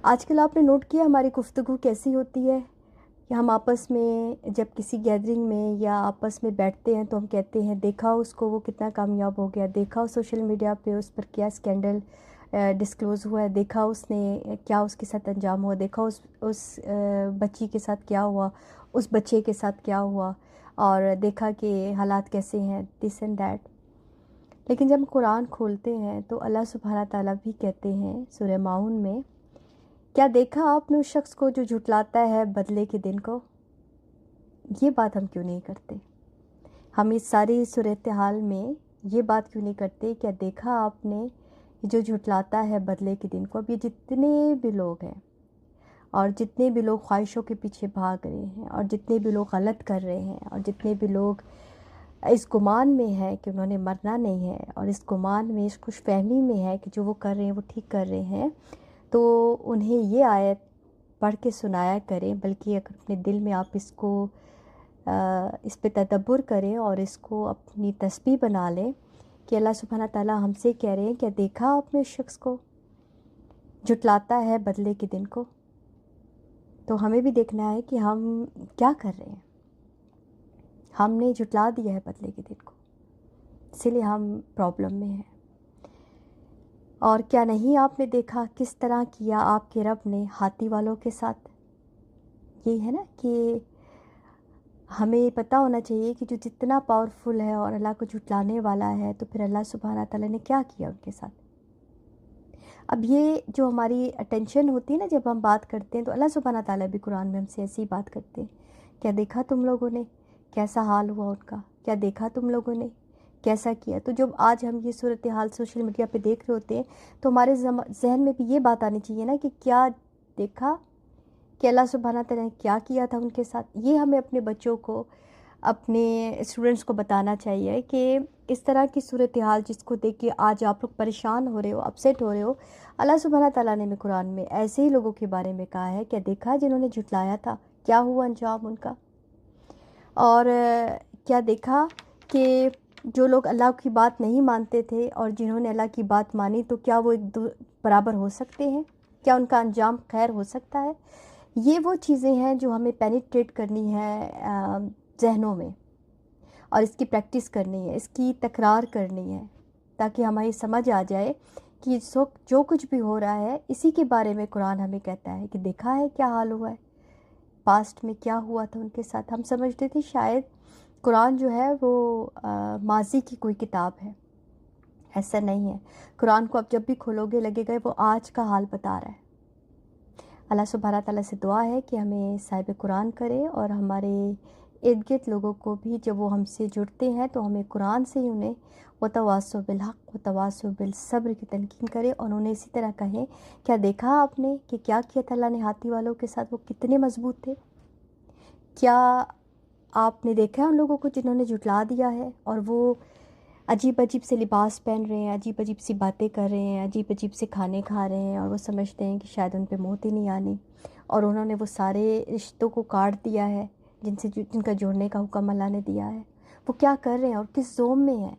آج کل آپ نے نوٹ کیا ہماری گفتگو کیسی ہوتی ہے کہ ہم آپس میں جب کسی گیدرنگ میں یا آپس میں بیٹھتے ہیں تو ہم کہتے ہیں دیکھا اس کو وہ کتنا کامیاب ہو گیا، دیکھا سوشل میڈیا پہ اس پر کیا اسکینڈل ڈسکلوز ہوا ہے، دیکھا اس نے کیا اس کے ساتھ انجام ہوا، دیکھا اس بچی کے ساتھ کیا ہوا، اس بچے کے ساتھ کیا ہوا، اور دیکھا کہ حالات کیسے ہیں، دس اینڈ دیٹ۔ لیکن جب ہم قرآن کھولتے ہیں تو اللہ سبحانہ تعالیٰ بھی کہتے ہیں سورہ ماؤن میں، کیا دیکھا آپ نے اس شخص کو جو جھٹلاتا ہے بدلے کے دن کو؟ یہ بات ہم کیوں نہیں کرتے؟ ہم اس ساری صورتحال میں یہ بات کیوں نہیں کرتے؟ کیا دیکھا آپ نے جو جھٹلاتا ہے بدلے کے دن کو؟ اب یہ جتنے بھی لوگ ہیں اور جتنے بھی لوگ خواہشوں کے پیچھے بھاگ رہے ہیں اور جتنے بھی لوگ غلط کر رہے ہیں اور جتنے بھی لوگ اس گمان میں ہے کہ انہوں نے مرنا نہیں ہے اور اس گمان میں، اس خوش فہمی میں ہے کہ جو وہ کر رہے ہیں وہ ٹھیک کر رہے ہیں، تو انہیں یہ آیت پڑھ کے سنایا کریں، بلکہ اگر اپنے دل میں آپ اس کو اس پہ تدبر کریں اور اس کو اپنی تسبیح بنا لیں کہ اللہ سبحانہ تعالیٰ ہم سے کہہ رہے ہیں کہ دیکھا آپ نے اس شخص کو جھٹلاتا ہے بدلے کے دن کو؟ تو ہمیں بھی دیکھنا ہے کہ ہم کیا کر رہے ہیں۔ ہم نے جھٹلا دیا ہے بدلے کے دن کو، اسی لیے ہم پرابلم میں ہیں۔ اور کیا نہیں آپ نے دیکھا کس طرح کیا آپ کے رب نے ہاتھی والوں کے ساتھ؟ یہ ہے نا کہ ہمیں پتہ ہونا چاہیے کہ جو جتنا پاورفل ہے اور اللہ کو جھٹلانے والا ہے، تو پھر اللہ سبحانہ تعالیٰ نے کیا کیا ان کے ساتھ۔ اب یہ جو ہماری اٹینشن ہوتی ہے نا جب ہم بات کرتے ہیں، تو اللہ سبحانہ تعالیٰ بھی قرآن میں ہم سے ایسی بات کرتے ہیں، کیا دیکھا تم لوگوں نے کیسا حال ہوا ان کا؟ کیا دیکھا تم لوگوں نے کیسا کیا؟ تو جب آج ہم یہ صورتحال سوشل میڈیا پہ دیکھ رہے ہوتے ہیں تو ہمارے ذہن میں بھی یہ بات آنی چاہیے نا کہ کیا دیکھا کہ اللہ سبحانہ تعالیٰ نے کیا کیا تھا ان کے ساتھ۔ یہ ہمیں اپنے بچوں کو، اپنے اسٹوڈنٹس کو بتانا چاہیے کہ اس طرح کی صورتحال جس کو دیکھ کے آج آپ لوگ پریشان ہو رہے ہو، اپسیٹ ہو رہے ہو، اللہ سبحانہ تعالیٰ نے بھی قرآن میں ایسے ہی لوگوں کے بارے میں کہا ہے، کیا دیکھا جنہوں نے جھٹلایا تھا کیا ہوا انجام ان کا؟ اور کیا دیکھا کہ جو لوگ اللہ کی بات نہیں مانتے تھے اور جنہوں نے اللہ کی بات مانی، تو کیا وہ ایک برابر ہو سکتے ہیں؟ کیا ان کا انجام خیر ہو سکتا ہے؟ یہ وہ چیزیں ہیں جو ہمیں پینیٹریٹ کرنی ہے ذہنوں میں، اور اس کی پریکٹس کرنی ہے، اس کی تکرار کرنی ہے، تاکہ ہماری سمجھ آ جائے کہ جو کچھ بھی ہو رہا ہے اسی کے بارے میں قرآن ہمیں کہتا ہے کہ دیکھا ہے کیا حال ہوا ہے، پاسٹ میں کیا ہوا تھا ان کے ساتھ۔ ہم سمجھتے تھے شاید قرآن جو ہے وہ ماضی کی کوئی کتاب ہے، ایسا نہیں ہے۔ قرآن کو آپ جب بھی کھولو گے لگے گا وہ آج کا حال بتا رہا ہے۔ اللہ سبحانہ تعالیٰ سے دعا ہے کہ ہمیں صاحب قرآن کرے، اور ہمارے ارد گرد لوگوں کو بھی جب وہ ہم سے جڑتے ہیں تو ہمیں قرآن سے ہی انہیں وتواصوا بالحق وتواصوا بالصبر کی تلقین کرے، اور انہیں اسی طرح کہیں کیا دیکھا آپ نے کہ کیا کیا تھا اللہ نے ہاتھی والوں کے ساتھ، وہ کتنے مضبوط تھے؟ کیا آپ نے دیکھا ان لوگوں کو جنہوں نے جھٹلا دیا ہے اور وہ عجیب عجیب سے لباس پہن رہے ہیں، عجیب عجیب سی باتیں کر رہے ہیں، عجیب عجیب سے کھانے کھا رہے ہیں، اور وہ سمجھتے ہیں کہ شاید ان پہ موت ہی نہیں آنی، اور انہوں نے وہ سارے رشتوں کو کاٹ دیا ہے جن کا جوڑنے کا حکم اللہ نے دیا ہے۔ وہ کیا کر رہے ہیں اور کس زوم میں ہیں؟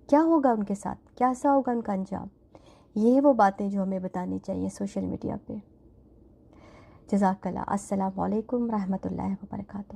کیا ہوگا ان کے ساتھ؟ کیسا ہوگا ان کا انجام؟ یہ وہ باتیں جو ہمیں بتانی چاہیے سوشل میڈیا پہ۔ جزاک اللہ۔ السلام علیکم رحمۃ اللہ وبرکاتہ۔